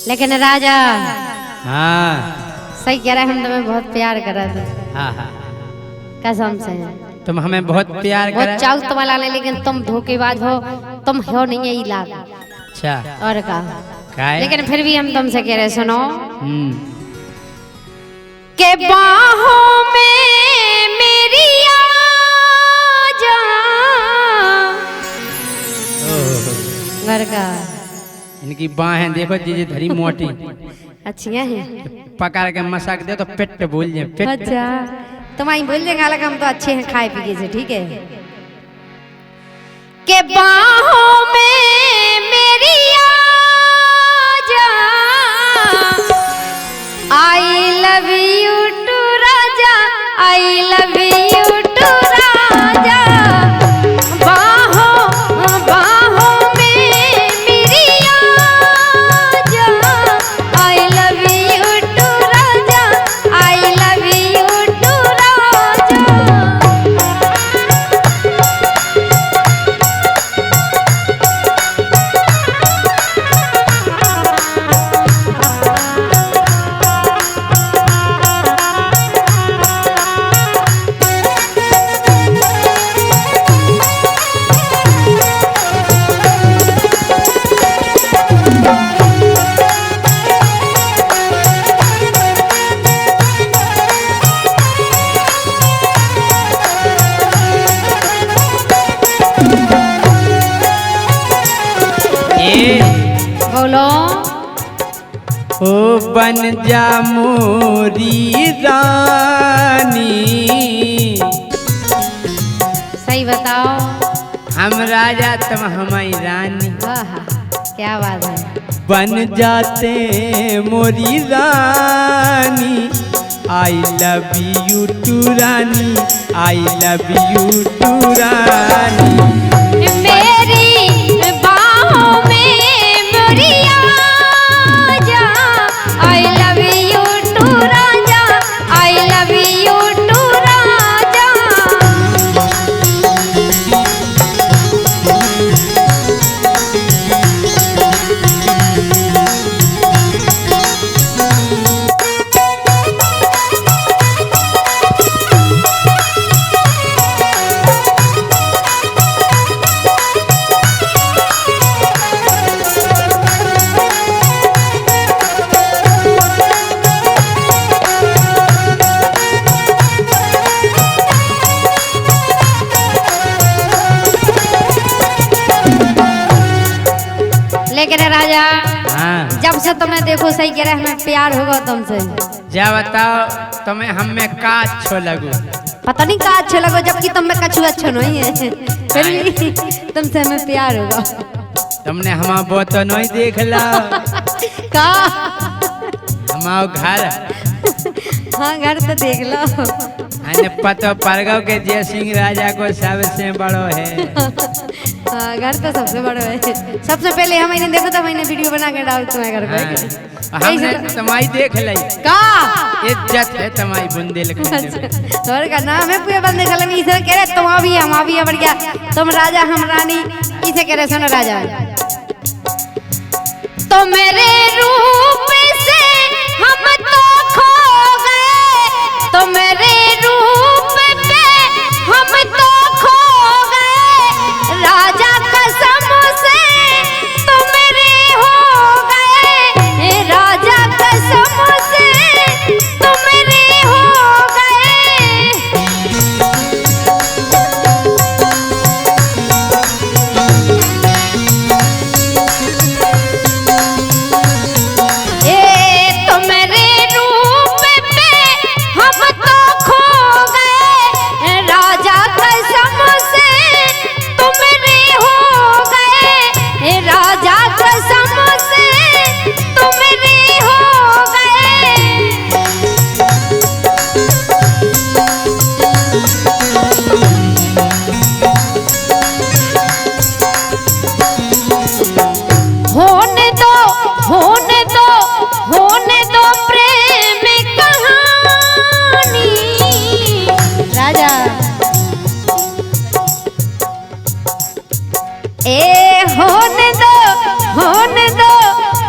लेकिन राजा हाँ सही कह रहे, हम तुम्हें बहुत प्यार कर रहे थे हाँ हाँ, कसम से। तुम हमें बहुत प्यार बहुत करा। चाव तुम्हारा लाने, लेकिन तुम धोखेबाज हो, तुम हो नहीं है इलाज। अच्छा और का काय? लेकिन फिर भी हम तुमसे कह रहे, सुनो के बाहों में मेरी आजा। घर का इनकी बाहें देखो जी धरी मोटी, अच्छी हैं। पकड़ के मसाक दे तो पेट बोल जाए पेट। अच्छा तुम्हारी बोल देंगे, हालांकि हम तो अच्छे हैं खाए पीए से, ठीक है। के बाहों में मेरी आजा, आई लव यू टू राजा, आई लव यू टू राजा। बाहों में मेरी आजा, आई लव यू टू राजा, आई लव यू टू राजा। बोलो ओ बन जा मोरी रानी, सही बताओ। हम राजा तुम हमारी रानी। वाह क्या बात है। बन जाते मोरी रानी, आई लव यू टू रानी, आई लव यू टू रानी। मेरी बाहों में मेरी आजा, आई लव यू टू राजा, आई लव यू टू राजा। लेकिन राजा हाँ जब से तुम्हें देखो, सही कह रहे, हमें प्यार होगा तुमसे। जा बताओ तुम्हें हमें का अच्छो लगो। पता नहीं का अच्छा लगो, जबकि तुम में कछु अच्छा नहीं है, फिर भी तुमसे हमें प्यार होगा। तुमने हमारा बहुत नहीं देख ला। का हमारा घर हाँ घर तो देख लो। अने पतो परगव के जय सिंह राजा को सबसे बड़ो है। हाँ घर तो सबसे बड़ा है। सबसे पहले हम इन्हें देखो तो मैंने वीडियो बना के डाल तुम्हारे घर पे। हमने तुम्हारी देख ली का इज्जत है तुम्हारी बुंदेलखंड में। और का नाम है पूरे बंदे का लगी। इसे कह रहे तुम भी हम भी बढ़िया, तुम राजा हम रानी। इसे कह रहे सुनो राजा, तो मेरे रूप से हम तो खो गए, तो मेरे रूप पे हम तो खो गए। राजा कसम से तुम मेरे हो गए, राजा कसम से तुम मेरे हो गए।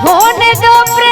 होने दो प्रेम।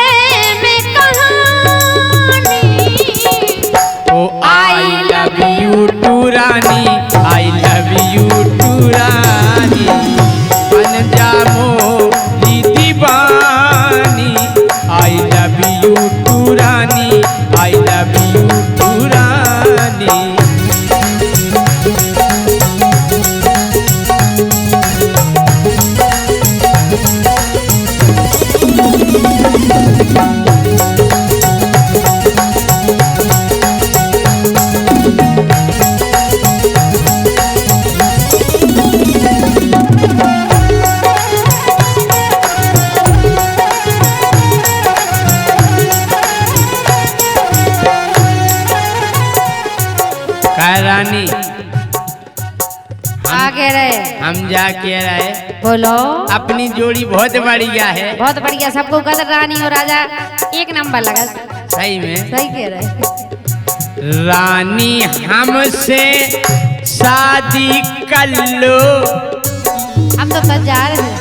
रानी आ कह रहे हम जा कह रहे बोलो। अपनी जोड़ी बहुत बढ़िया है। बहुत बढ़िया, सबको कदर रानी और राजा एक नंबर लगा। सही में सही कह रहे। रानी हमसे शादी कर लो। हम तो बस जा रहे हैं।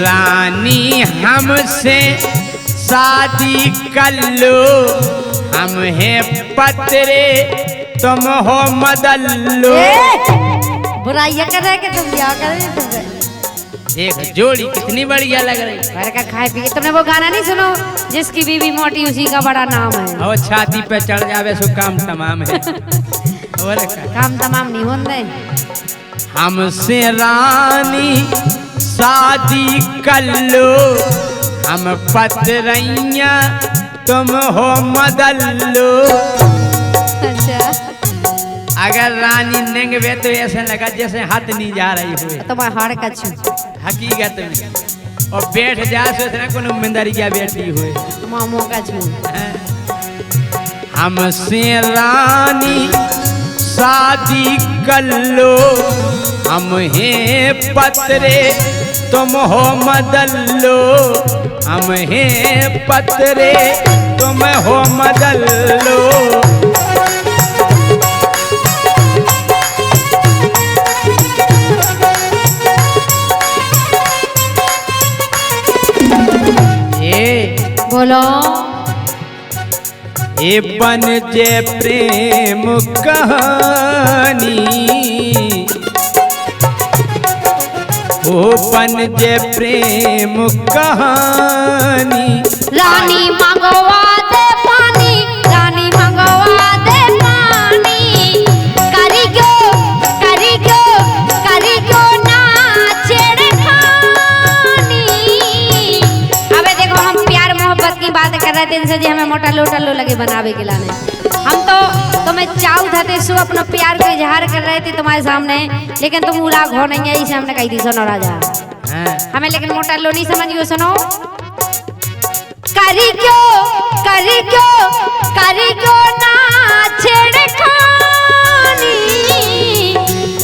रानी हमसे शादी कर लो। हम हैं पतरे तुम हो मदल्लो। बुराइयां कर रहे कि तुम क्या कर रहे हो? देख जोड़ी कितनी बढ़िया लग रही। घर का खाए पी के तुमने वो गाना नहीं सुनो, जिसकी बीवी मोटी उसी का बड़ा नाम है। और छाती पे चढ़ जावे सो काम तमाम है। और काम तमाम नहीं होते। हमसे रानी शादी कर लो। हम पतरैया तुम हो मदल्लो। अच्छा, अगर रानी नेंगवे तो ऐसा लगा जैसे हाथ नहीं जा रही हुए। तुम्हारे हाड़ का छू हकीकत में। और बैठ जा सोचना कोनो मिंदरिया बैठी हुए। मामू का छू। हमसे रानी शादी कर लो। हम हैं पतरे तुम हो मदल्लो। हम हैं पतरे तुम हो मदल्लो। बोलो। ये बन जे प्रेम कहानी। ओ बन जे प्रेम कहानी। रानी मंगवा दे पानी, रानी मंगवा दे पानी। करी क्यों ना छेड़खानी। अबे देखो, हम प्यार मोहब्बत की बात कर रहे थे इनसे, जी हमें मोटा लो लगे बनावे के लाने। हम तो तुम्हें चाऊ थे सो अपना प्यार का इजहार कर रहे थे तुम्हारे सामने, लेकिन तुम उड़ा घो नहीं है। इसे हमने कही थी सुनो राजा, हमें लेकिन मोटा लो नहीं समझियो। सुनो। करी क्यों ना छेड़खानी।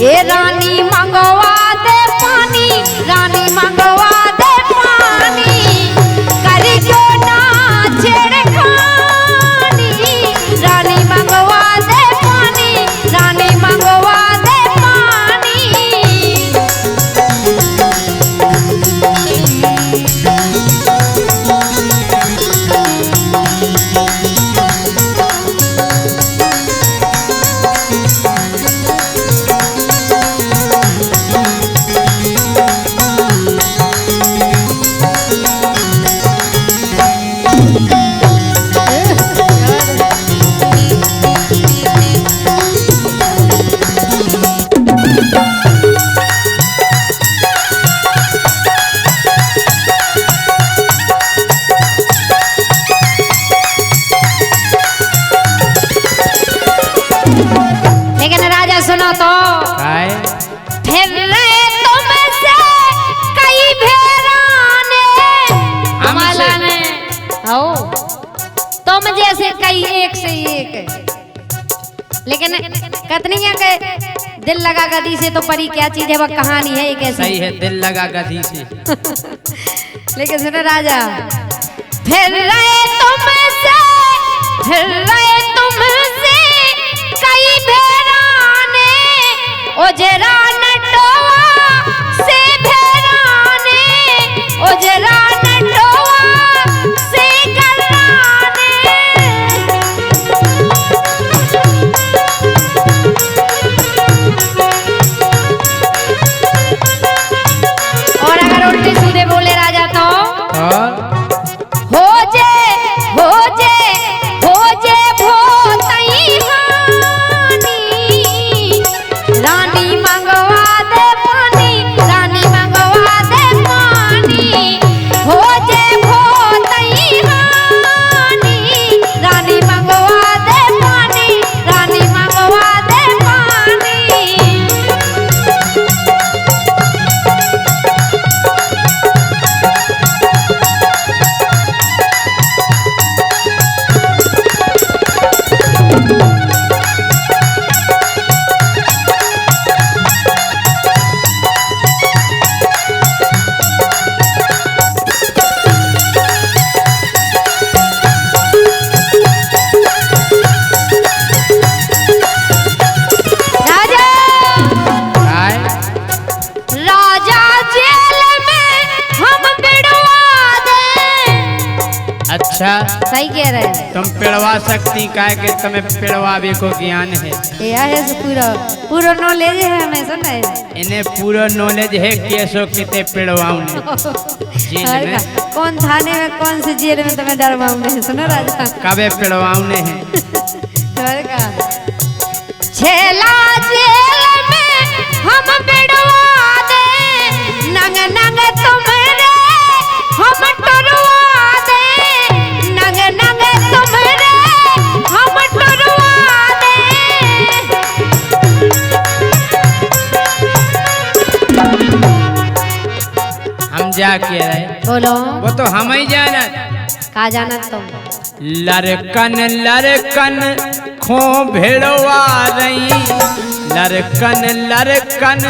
ये रानी मंगवा दे पानी, रानी मंगवा दे पानी। करी क्यों ना छेड़खानी। रानी मंगवा दे पानी, रानी मंगवा दे पानी। लेकिन राजा सुनो तो, फिर रहे तुमसे कई भेराने। हमारा ने तुम जैसे कई एक से एक। लेकिन कतनिया के दिल लगा गदी से तो परी क्या चीज है, वह कहानी है एक ऐसी। सही है, दिल लगा गदी से। लेकिन सुनो राजा, फिर रहे तुमसे कई भेराने। ओजरा नटोआ से भेराने, ओजरा नटोआ से गराने। और अगर उल्टे सीधे बोले राजा तो हो जे भोतई हानी। रानी मंगवा दे पानी, रानी मंगवा दे पानी। हो जे अच्छा सही कह रहे हैं। तुम पेड़वा सकती का कि तुम्हें पेड़वावे को ज्ञान है। यह है पूरा पूरा नॉलेज है हमें सुन रहे इन्हें पूरा नॉलेज है कैसो कितने पेड़वाऊ जेल में कौन थाने में कौन से जेल में तुम्हें डरवाऊ नहीं सुनो राजा कबे पेड़वाऊ ने है। छेला जेल में हम पेड़वा दे नंग नंग तुम्हारे हम टरवा दे नंग नंग तुम्हारे हम टरवा दे। हम जा के रहे बोलो वो तो हम ही जाना का जाना तुम। लड़कन लड़कन खो भेड़वा रही लड़कन लड़कन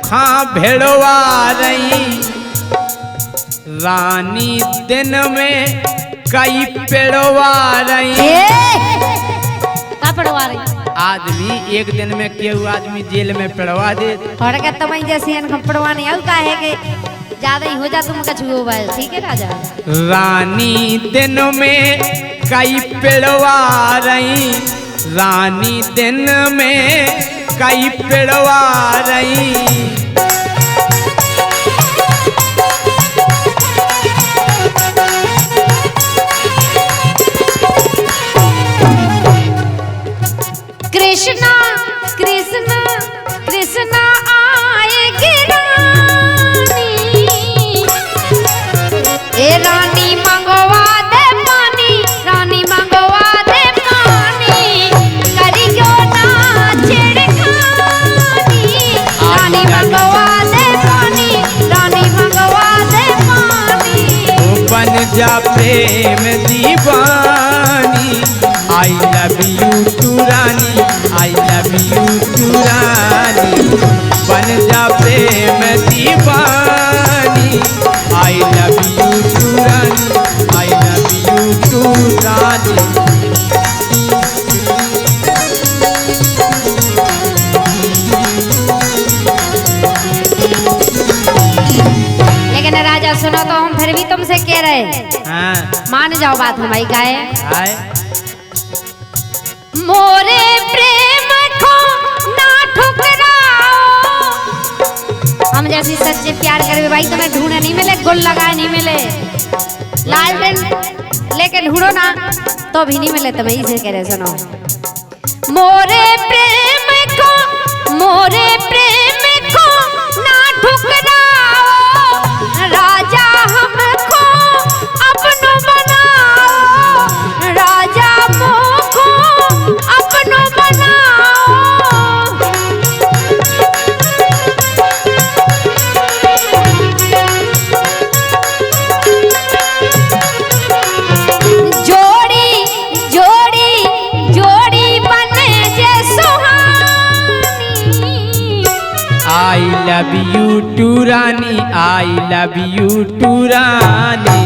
खा भेड़वा रही रानी दिन में कई पेड़वा रही। का पड़वा रही आदमी एक दिन में केहू आदमी जेल में पेड़वा दे और क्या तुम्हें जैसे इनको पड़वा नहीं आऊ का है कि ज्यादा ही हो जा तुम कछु हो भाई ठीक है राजा। रानी दिन में कई पेड़वा रही रानी दिन में कई पेड़वा रही। कृष्णा कृष्णा कृष्णा आएगी रानी ए रानी मंगवा दे पानी रानी मंगवा दे पानी करी क्यों ना छिड़खानी रानी मंगवा दे पानी रानी मंगवा दे पानी। बन जा प्रेम दीवानी आई लव यू टू रानी आई लव यू टू रानी बन जा प्रेम दीवानी आई लव यू टू रानी आई लव यू टू रानी। लेकिन राजा सुनो तो हम फिर भी तुमसे कह रहे हाँ मान जाओ बात हमारी गाय आए मोरे प्रेम को ना ठुकराओ। हम जैसी सच्चे प्यार करवे भाई तुम्हें ढूंढे नहीं मिले गुल लगाए नहीं मिले लालटेन लेके ढूंढो ना तो भी नहीं मिले तुम्हें इसे कह रहे सुनो मोरे प्रेम को ना ठुकराओ राजा हमको अपनो बनाओ राजा मोको अपनो बनाओ। जोड़ी जोड़ी जोड़ी बने जे सुहानी आई लव यू टू रानी I love you too Rani.